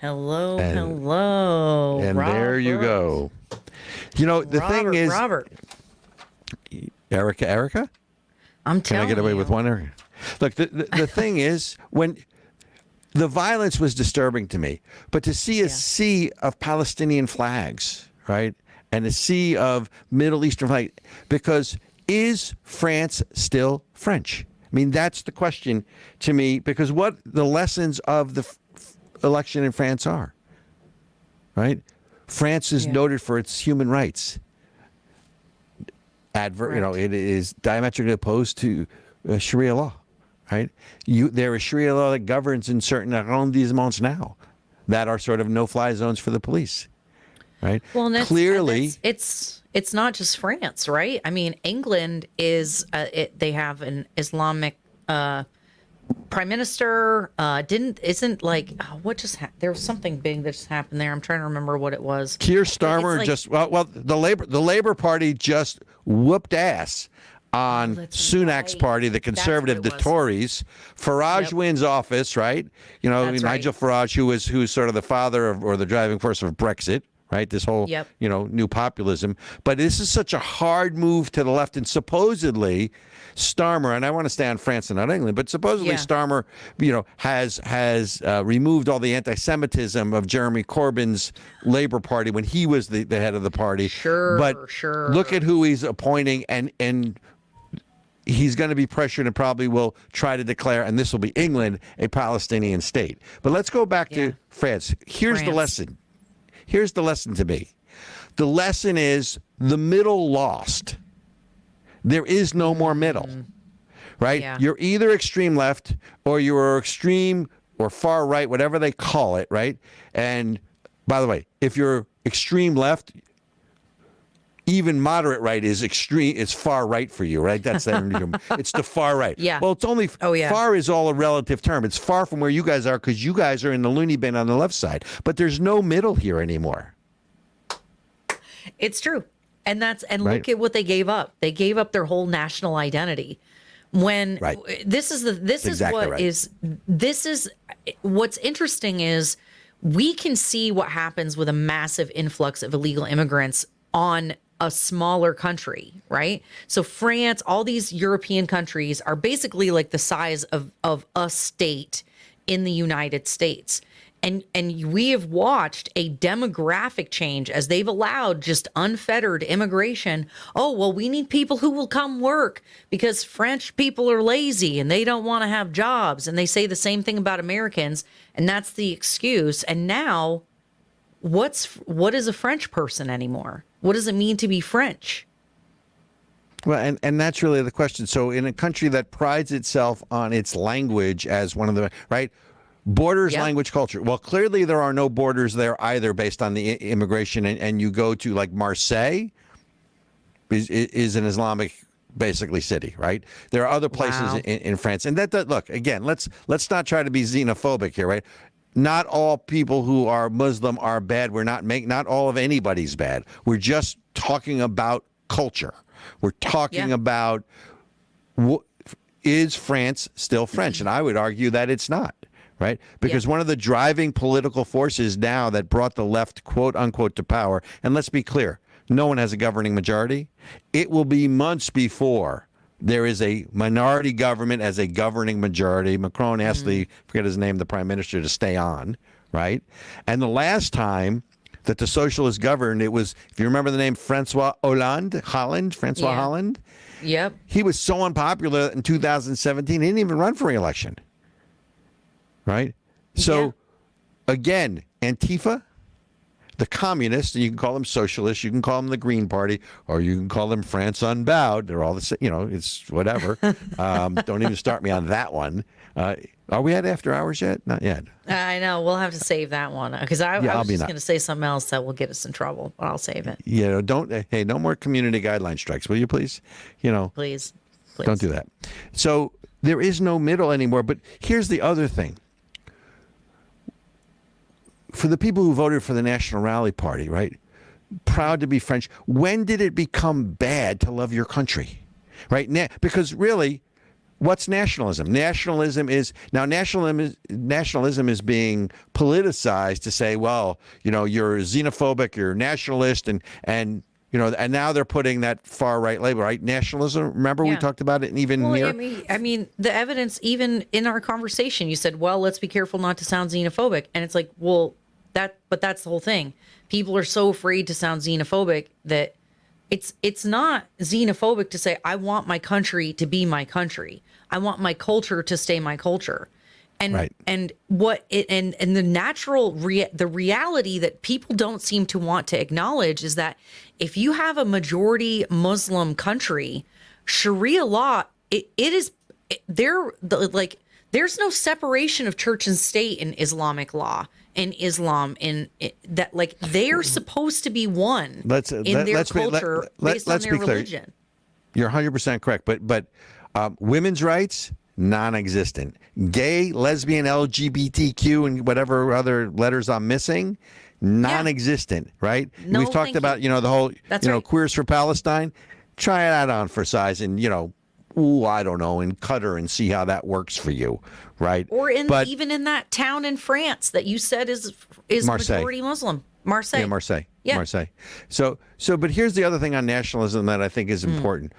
Hello, And, hello. and there you go. You know, the thing is, Robert. Ericka? I'm Can I telling get away you. with one? Look, the thing is, when the violence was disturbing to me, but to see a sea of Palestinian flags, right, and a sea of Middle Eastern flags, because is France still French? I mean, that's the question to me, because what the lessons of the election in France are, right? France is noted for its human rights. It is diametrically opposed to Sharia law, right? There is Sharia law that governs in certain arrondissements now that are sort of no-fly zones for the police, right? Well, clearly, it's not just France, right? I mean, England is they have an Islamic prime minister. Isn't like what just there was something big that just happened there. I'm trying to remember what it was. Keir Starmer the Labor Party just whooped ass on Sunak's party, the Conservative, the Tories. Farage wins office, right? You know, Nigel Farage, who's sort of the father of, or the driving force of Brexit, right? This whole, new populism. But this is such a hard move to the left, and supposedly Starmer, and I want to stay on France and not England, but supposedly Starmer, has removed all the anti-Semitism of Jeremy Corbyn's Labour Party when he was the head of the party. But look at who he's appointing, and he's going to be pressured and probably will try to declare, and this will be England, a Palestinian state. But let's go back to France. Here's the lesson. Here's the lesson to me. The lesson is the middle lost. There is no more middle, right? Yeah. You're either extreme left or you're extreme or far right, whatever they call it, right? And by the way, if you're extreme left, even moderate right is extreme. It's far right for you, right? That's it's the far right. Yeah. Well, it's only far is all a relative term. It's far from where you guys are because you guys are in the loony bin on the left side. But there's no middle here anymore. It's true, and look at what they gave up. They gave up their whole national identity. When this is what's interesting is we can see what happens with a massive influx of illegal immigrants on a smaller country, right? So France, all these European countries are basically like the size of a state in the United States. And we have watched a demographic change as they've allowed just unfettered immigration. Oh, well, we need people who will come work because French people are lazy and they don't want to have jobs. And they say the same thing about Americans, and that's the excuse. And now what is a French person anymore? What does it mean to be French? Well, and that's really the question. So in a country that prides itself on its language as one of the, right? Borders, language, culture. Well, clearly there are no borders there either based on the immigration. And you go to like Marseille is an Islamic basically city, right? There are other places in France. And that look, again, let's not try to be xenophobic here, right? Not all people who are Muslim are bad. We're not all of anybody's bad. We're just talking about culture. We're talking about is France still French? And I would argue that it's not, right? Because one of the driving political forces now that brought the left, quote unquote, to power, and let's be clear, no one has a governing majority. It will be months before there is a minority government as a governing majority. Macron asked forget his name, the prime minister, to stay on, right? And the last time that the socialists governed, it was, if you remember the name, Francois Hollande. Yep. He was so unpopular in 2017, he didn't even run for re-election, right? So, again, Antifa, the communists, and you can call them socialists, you can call them the Green Party, or you can call them France Unbowed. They're all the same, it's whatever. Don't even start me on that one. Are we at after hours yet? Not yet. I know. We'll have to save that one because I was just going to say something else that will get us in trouble. But I'll save it. No more community guideline strikes, will you please? Please. Don't do that. So there is no middle anymore. But here's the other thing. For the people who voted for the National Rally Party, right? Proud to be French. When did it become bad to love your country? Right now, because really, what's nationalism? Nationalism is being politicized to say, well, you're xenophobic, you're nationalist, and now they're putting that far right label, right? Nationalism. Remember we talked about it, and even here. I mean, the evidence, even in our conversation, you said, well, let's be careful not to sound xenophobic, and it's like, well, that's the whole thing. People are so afraid to sound xenophobic that it's not xenophobic to say, I want my country to be my country. I want my culture to stay my culture. And and the natural the reality that people don't seem to want to acknowledge is that if you have a majority Muslim country, Sharia law, there's no separation of church and state in Islamic law and Islam, that they're supposed to be one in their culture based on their religion. You're 100% correct, but women's rights, non-existent. Gay, lesbian, LGBTQ, and whatever other letters I'm missing, non-existent, right? No, we've talked about, the whole, right. Queers for Palestine. Try that on for size and, I don't know, and Qatar and see how that works for you, right? Or even in that town in France that you said is Marseille. Majority Muslim. Marseille. Yeah, Marseille. Yeah. Marseille. So, but here's the other thing on nationalism that I think is important.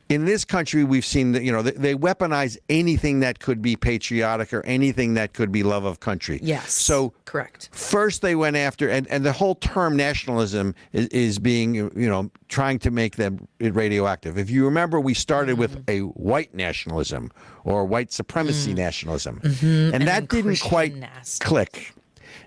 In this country, we've seen that, they weaponize anything that could be patriotic or anything that could be love of country. Yes. So correct. First they went after, and the whole term nationalism is being, trying to make them radioactive. If you remember, we started with a white nationalism or white supremacy nationalism. And that didn't quite click.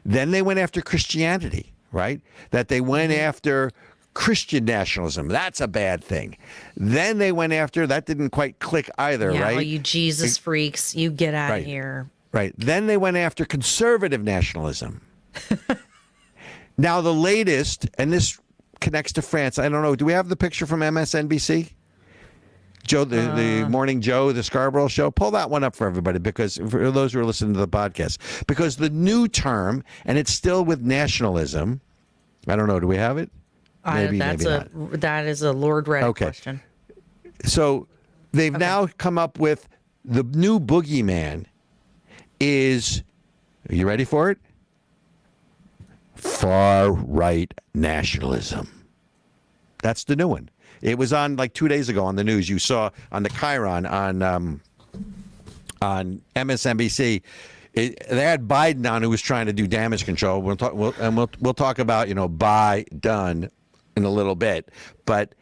Then they went after Christianity, right? That they went after Christian nationalism. That's a bad thing. Then they went after, that didn't quite click either, right? Oh, you Jesus freaks, you get out of here. Right. Then they went after conservative nationalism. Now the latest, and this connects to France, I don't know, do we have the picture from MSNBC? Joe, the Morning Joe, the Scarborough Show, pull that one up for everybody, because for those who are listening to the podcast, because the new term, and it's still with nationalism, I don't know, do we have it? Maybe not. That is a Lord Redic question. So they've now come up with the new boogeyman is, are you ready for it? Far right nationalism. That's the new one. It was on 2 days ago on the news. You saw on the Chiron on MSNBC. They had Biden on, who was trying to do damage control. We'll talk about Biden in a little bit, but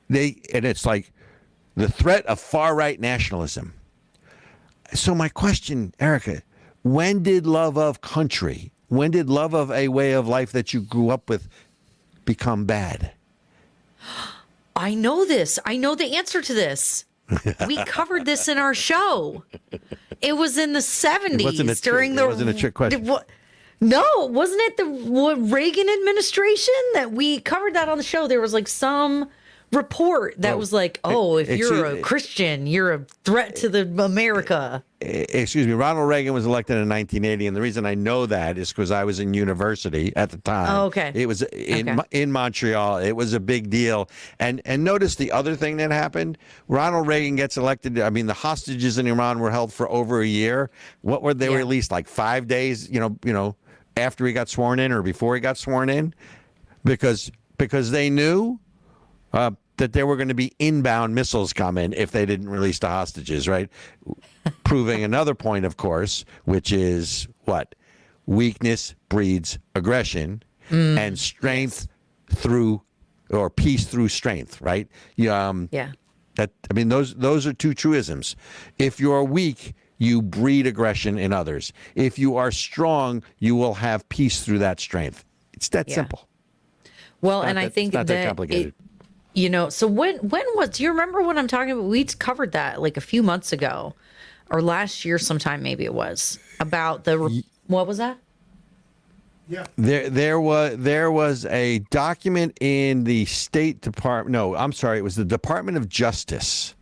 it's like the threat of far right nationalism. So my question, Ericka, when did love of country, when did love of a way of life that you grew up with become bad? I know this. I know the answer to this. We covered this in our show. It was in the 70s it wasn't a trick question. No, wasn't it the Reagan administration that we covered that on the show? There was some report that was if you're a Christian, you're a threat to America. Excuse me. Ronald Reagan was elected in 1980, and the reason I know that is because I was in university at the time. Oh, okay. It was in Montreal. It was a big deal. And notice the other thing that happened. Ronald Reagan gets elected. I mean, the hostages in Iran were held for over a year. What were they released 5 days? After he got sworn in or before he got sworn in, because they knew that there were going to be inbound missiles coming if they didn't release the hostages, right? Proving another point, of course, which is what? Weakness breeds aggression, and strength or peace through strength, right? Those are two truisms. If you're weak, you breed aggression in others. If you are strong, you will have peace through that strength. It's that simple. Well, and I think that complicated. So when do you remember what I'm talking about? We covered that a few months ago, or last year sometime, maybe it was, about what was that? Yeah. There was a document in the State Department. No, I'm sorry, it was the Department of Justice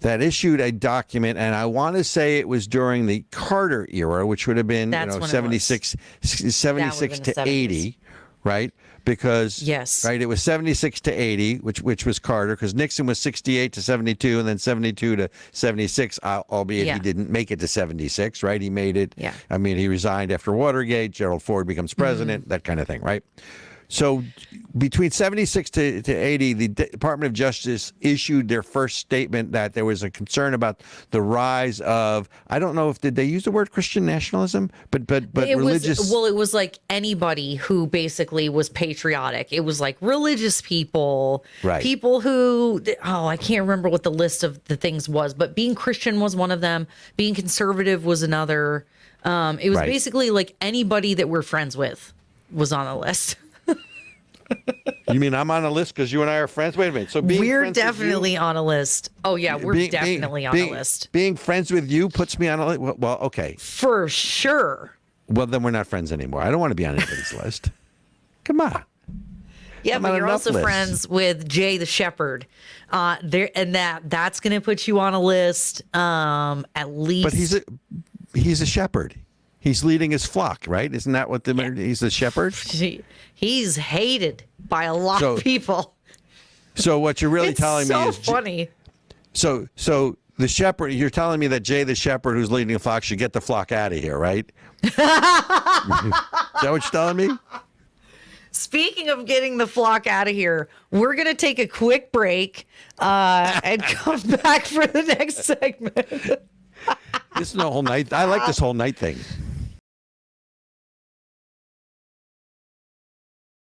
that issued a document, and I want to say it was during the Carter era, which would have been 76 to 80, right? Because yes, right, it was 76 to 80, which was Carter, because Nixon was 68 to 72, and then 72 to 76. Albeit he didn't make it to 76, right? He made it. Yeah. I mean, he resigned after Watergate. Gerald Ford becomes president. That kind of thing, right? So between 76 to 80, the Department of Justice issued their first statement that there was a concern about the rise of, I don't know if, did they use the word Christian nationalism? But it religious. It was like anybody who basically was patriotic. It was like religious people, right. People who, I can't remember what the list of the things was, but being Christian was one of them. Being conservative was another. It was basically like anybody that we're friends with was on the list. You mean I'm on a list because you and I are friends? Wait a minute. So we're definitely on a list. Oh yeah, we're definitely on a list. Being friends with you puts me on a list. Well, okay. For sure. Well, then we're not friends anymore. I don't want to be on anybody's list. Come on. Yeah, but you're also friends with Jay the Shepherd. That's going to put you on a list. At least. But he's a shepherd. He's leading his flock, right? Isn't that what he's a shepherd? He's hated by a lot of people. So what you're really telling me is funny. So the shepherd, you're telling me that Jay the shepherd who's leading the flock should get the flock out of here, right? Is that what you're telling me? Speaking of getting the flock out of here, we're going to take a quick break and come back for the next segment. This is the whole night. I like this whole night thing.